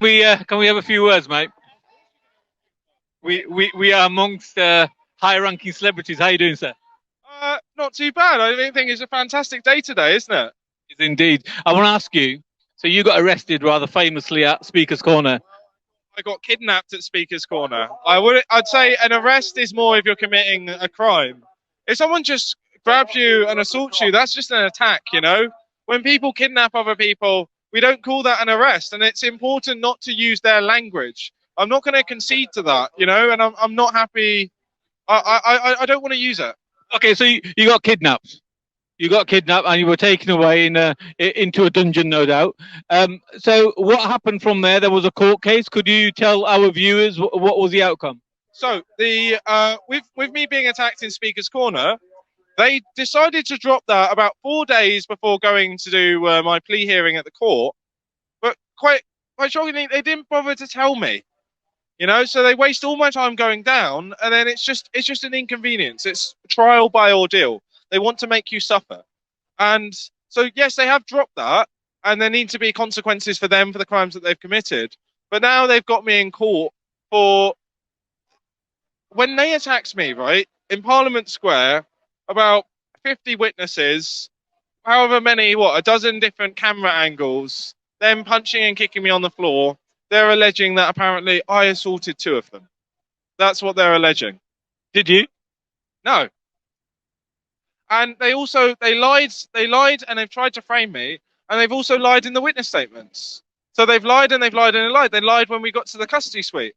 Can we have a few words, mate? We are amongst high-ranking celebrities. How you doing, sir? Not too bad. I think it's a fantastic day today, isn't it? Yes, indeed. I want to ask you. So you got arrested rather famously at Speaker's Corner. I got kidnapped at Speaker's Corner. I'd say an arrest is more if you're committing a crime. If someone just grabs you and assaults you, that's just an attack, you know? When people kidnap other people, we don't call that an arrest, and it's important not to use their language. I'm not going to concede to that, you know, and I'm not happy. I don't want to use it. Okay, so you got kidnapped. You got kidnapped and you were taken away into a dungeon, no doubt. So what happened from there? There was a court case. Could you tell our viewers what was the outcome? So with me being attacked in Speaker's Corner, they decided to drop that about 4 days before going to do my plea hearing at the court. But quite shockingly, they didn't bother to tell me. You know, so they waste all my time going down, and then it's just an inconvenience. It's trial by ordeal. They want to make you suffer. And so, yes, they have dropped that, and there need to be consequences for them for the crimes that they've committed. But now they've got me in court for when they attacked me, right, in Parliament Square, about 50 witnesses, however many, a dozen different camera angles, them punching and kicking me on the floor. They're alleging that apparently I assaulted 2 of them. That's what they're alleging. Did you? No. And they lied and they've tried to frame me, and they've also lied in the witness statements. So they've lied and they've lied and they lied. They lied when we got to the custody suite.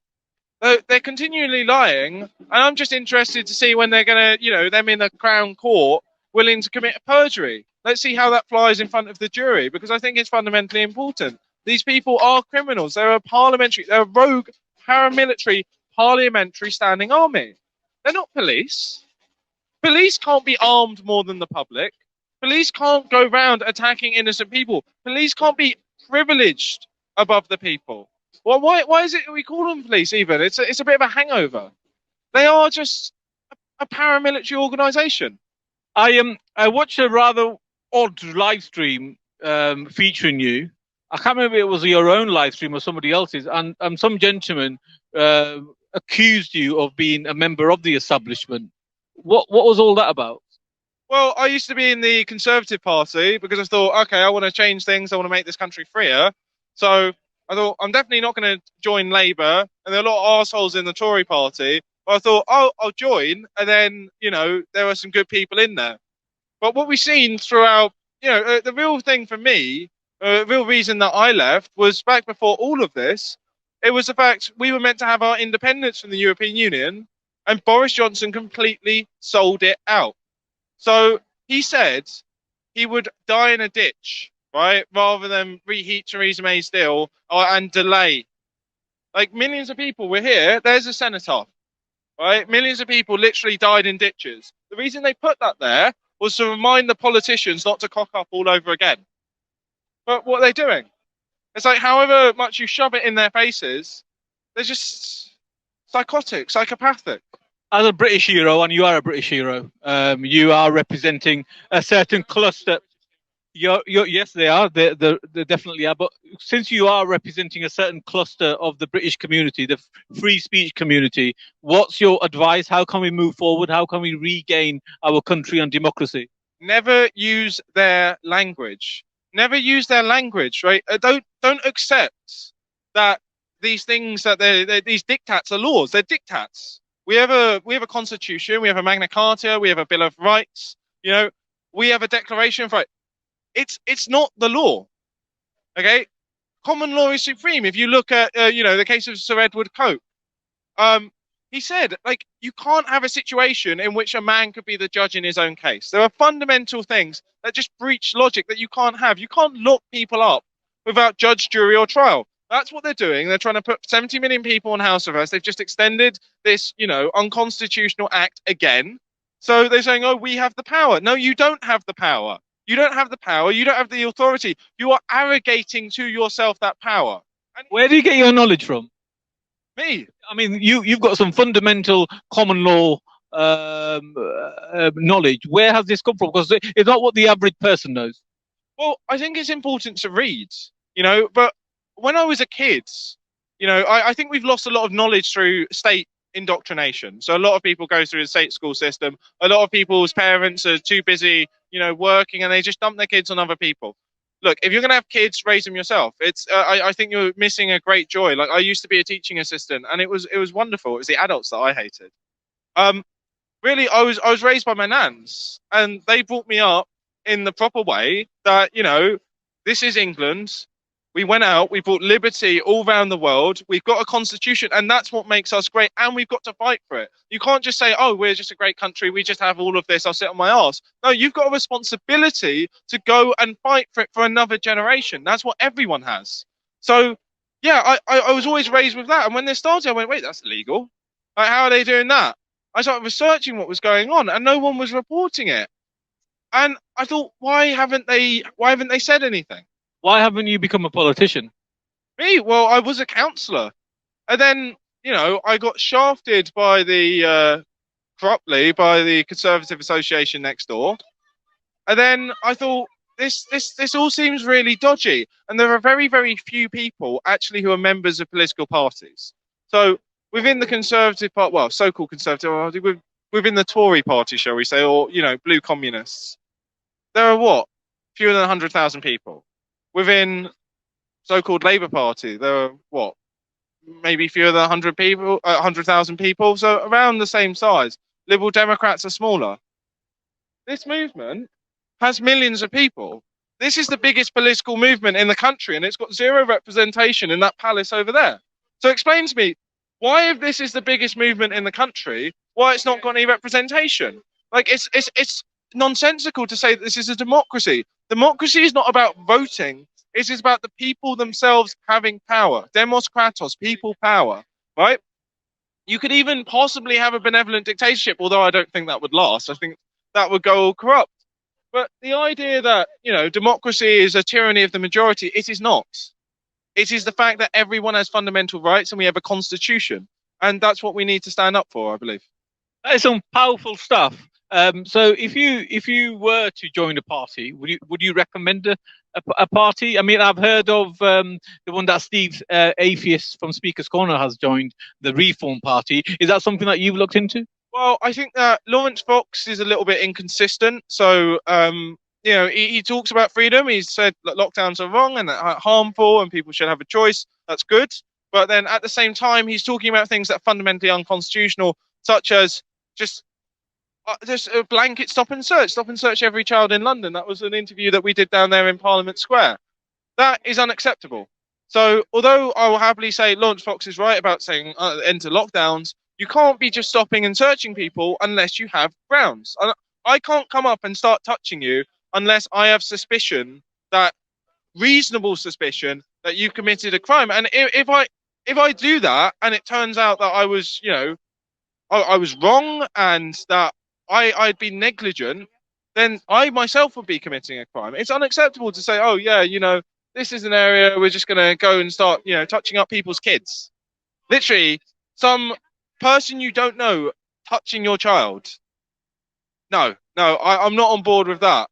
They're continually lying, and I'm just interested to see when they're going to, you know, them in the Crown Court willing to commit a perjury. Let's see how that flies in front of the jury, because I think it's fundamentally important. These people are criminals. They're a rogue paramilitary parliamentary standing army. They're not police. Police can't be armed more than the public. Police can't go around attacking innocent people. Police can't be privileged above the people. Well, why is it we call them police even? It's a bit of a hangover. They are just a paramilitary organisation. I watched a rather odd live stream featuring you. I can't remember if it was your own live stream or somebody else's, and some gentleman accused you of being a member of the establishment. What was all that about? Well, I used to be in the Conservative Party because I thought, okay, I want to change things. I want to make this country freer. So I thought, I'm definitely not going to join Labour, and there are a lot of arseholes in the Tory Party. But I thought, I'll join, and then, you know, there were some good people in there. But what we've seen throughout, you know, the real thing for me, the real reason that I left was back before all of this. It was the fact we were meant to have our independence from the European Union, and Boris Johnson completely sold it out. So he said he would die in a ditch, right, rather than reheat Theresa May's deal and delay. Like, millions of people were here. There's a cenotaph, right? Millions of people literally died in ditches. The reason they put that there was to remind the politicians not to cock up all over again. But what are they doing? It's like, however much you shove it in their faces, they're just psychotic, psychopathic. As a British hero, and you are a British hero, you are representing a certain cluster. Yes, they are. They definitely are. But since you are representing a certain cluster of the British community, the free speech community, what's your advice? How can we move forward? How can we regain our country and democracy? Never use their language. Never use their language, right? Don't accept that these things that these diktats are laws. They're diktats. We have a constitution. We have a Magna Carta. We have a Bill of Rights. You know, we have a Declaration of Rights. It's not the law. Okay, common law is supreme. If you look at you know, the case of Sir Edward Coke, he said, like, you can't have a situation in which a man could be the judge in his own case. There are fundamental things that just breach logic that you can't have. You can't lock people up without judge, jury, or trial. That's what they're doing. They're trying to put 70 million people on house arrest. They've just extended this, you know, unconstitutional act again. So they're saying, oh, we have the power. No, you don't have the power. You don't have the power. You don't have the authority. You are arrogating to yourself that power. And where do you get your knowledge from? Me. I mean, you've got some fundamental common law knowledge. Where has this come from? Because it's not what the average person knows. Well, I think it's important to read, you know, but when I was a kid, you know, I think we've lost a lot of knowledge through state indoctrination. So a lot of people go through the state school system. A lot of people's parents are too busy, you know, working, and they just dump their kids on other people. Look, if you're going to have kids, raise them yourself. It's I think you're missing a great joy. Like, I used to be a teaching assistant, and it was wonderful. It was the adults that I hated. Um, Really, I was raised by my nans, and they brought me up in the proper way. That, you know, this is England. We went out, we brought liberty all around the world. We've got a constitution, and that's what makes us great. And we've got to fight for it. You can't just say, "Oh, we're just a great country. We just have all of this. I'll sit on my arse." No, you've got a responsibility to go and fight for it for another generation. That's what everyone has. So, yeah, I was always raised with that. And when this started, I went, "Wait, that's illegal. Like, how are they doing that?" I started researching what was going on, and no one was reporting it. And I thought, why haven't they said anything? Why haven't you become a politician? Me? Well, I was a councillor, and then, you know, I got shafted by the corruptly by the Conservative Association next door, and then I thought, this all seems really dodgy, and there are very, very few people actually who are members of political parties. So within the Conservative Party, well, so-called Conservative Party, within the Tory Party, shall we say, or, you know, blue communists, there are what, fewer than 100,000 people. Within so-called Labour Party, there are what, maybe fewer than 100 people, 100,000 people, so around the same size. Liberal Democrats are smaller. This movement has millions of people. This is the biggest political movement in the country, and it's got zero representation in that palace over there. So explain to me, why, if this is the biggest movement in the country, why it's not got any representation? Like, it's nonsensical to say that this is a democracy. Democracy is not about voting. It is about the people themselves having power. Demos kratos, people power, right? You could even possibly have a benevolent dictatorship, although I don't think that would last. I think that would go all corrupt. But the idea that, you know, democracy is a tyranny of the majority, it is not. It is the fact that everyone has fundamental rights and we have a constitution. And that's what we need to stand up for, I believe. That is some powerful stuff. So if you were to join a party, would you recommend a party? I mean, I've heard of the one that Steve Atheist from Speakers Corner has joined, the Reform Party. Is that something that you've looked into? Well, I think that Lawrence Fox is a little bit inconsistent. So, you know, he talks about freedom. He's said that lockdowns are wrong and that are harmful and people should have a choice. That's good. But then at the same time, he's talking about things that are fundamentally unconstitutional, such as just a blanket stop and search every child in London. That was an interview that we did down there in Parliament Square. That is unacceptable. So although I will happily say Lawrence Fox is right about saying end to lockdowns, you can't be just stopping and searching people unless you have grounds. I can't come up and start touching you unless I have suspicion, that reasonable suspicion, that you've committed a crime. And if I do that and it turns out that I was, you know, I was wrong and that I'd been negligent, then I myself would be committing a crime. It's unacceptable to say, oh yeah, you know, this is an area we're just going to go and start, you know, touching up people's kids. Literally, some person you don't know touching your child. No, I'm not on board with that.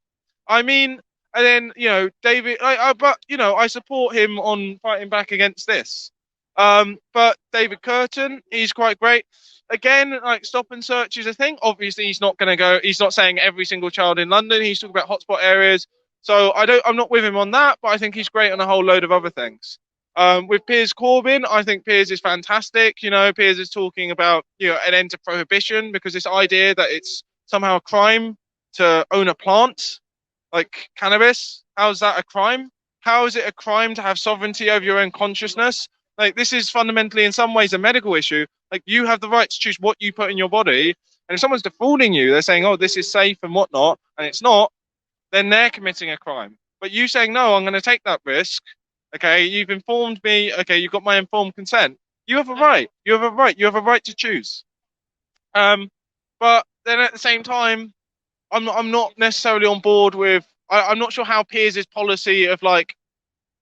I mean, and then, you know, David, but, you know, I support him on fighting back against this. But David Curtin, he's quite great. Again, like, stop and search is a thing. Obviously, he's not saying every single child in London. He's talking about hotspot areas. So I'm not with him on that, but I think he's great on a whole load of other things. With Piers Corbyn, I think Piers is fantastic. You know, Piers is talking about, you know, an end to prohibition, because this idea that it's somehow a crime to own a plant like cannabis, how's that a crime? How is it a crime to have sovereignty over your own consciousness? Like, this is fundamentally, in some ways, a medical issue. Like, you have the right to choose what you put in your body, and if someone's defrauding you, they're saying, oh, this is safe and whatnot, and it's not, then they're committing a crime. But you saying, no, I'm going to take that risk, okay, you've informed me, okay, you've got my informed consent, you have a right, you have a right to choose. But then at the same time, I'm not necessarily on board with, I'm not sure how Piers' policy of, like,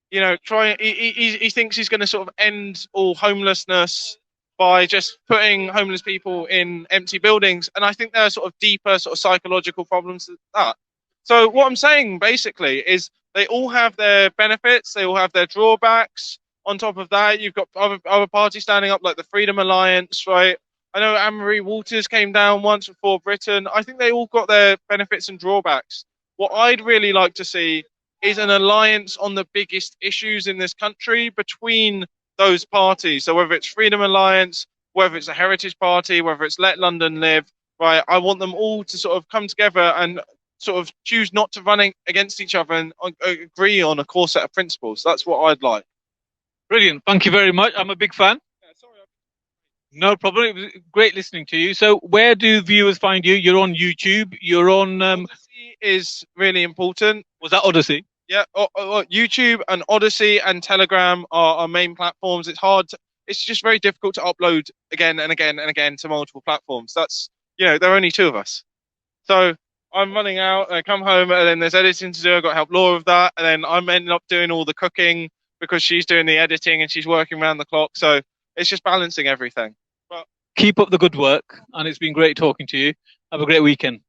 you know, he thinks he's going to sort of end all homelessness by just putting homeless people in empty buildings. And I think there are sort of deeper sort of psychological problems with that. So what I'm saying basically is they all have their benefits, they all have their drawbacks. On top of that, you've got other parties standing up, like the Freedom Alliance, right? I know Anne-Marie Walters came down once before Britain. I think they all got their benefits and drawbacks. What I'd really like to see is an alliance on the biggest issues in this country between those parties. So whether it's Freedom Alliance, whether it's a Heritage Party, whether it's Let London Live, right? I want them all to sort of come together and sort of choose not to run against each other and agree on a core set of principles. That's what I'd like. Brilliant. Thank you very much. I'm a big fan. Yeah, sorry. No problem. It was great listening to you. So where do viewers find you? You're on YouTube. You're on... Odyssey is really important. Was that Odyssey? Yeah, YouTube and Odyssey and Telegram are our main platforms. It's just very difficult to upload again and again and again to multiple platforms. That's, there are only two of us. So I'm running out, I come home, and then there's editing to do. I've got to help Laura with that. And then I'm ending up doing all the cooking because she's doing the editing and she's working around the clock. So it's just balancing everything. Keep up the good work. And it's been great talking to you. Have a great weekend.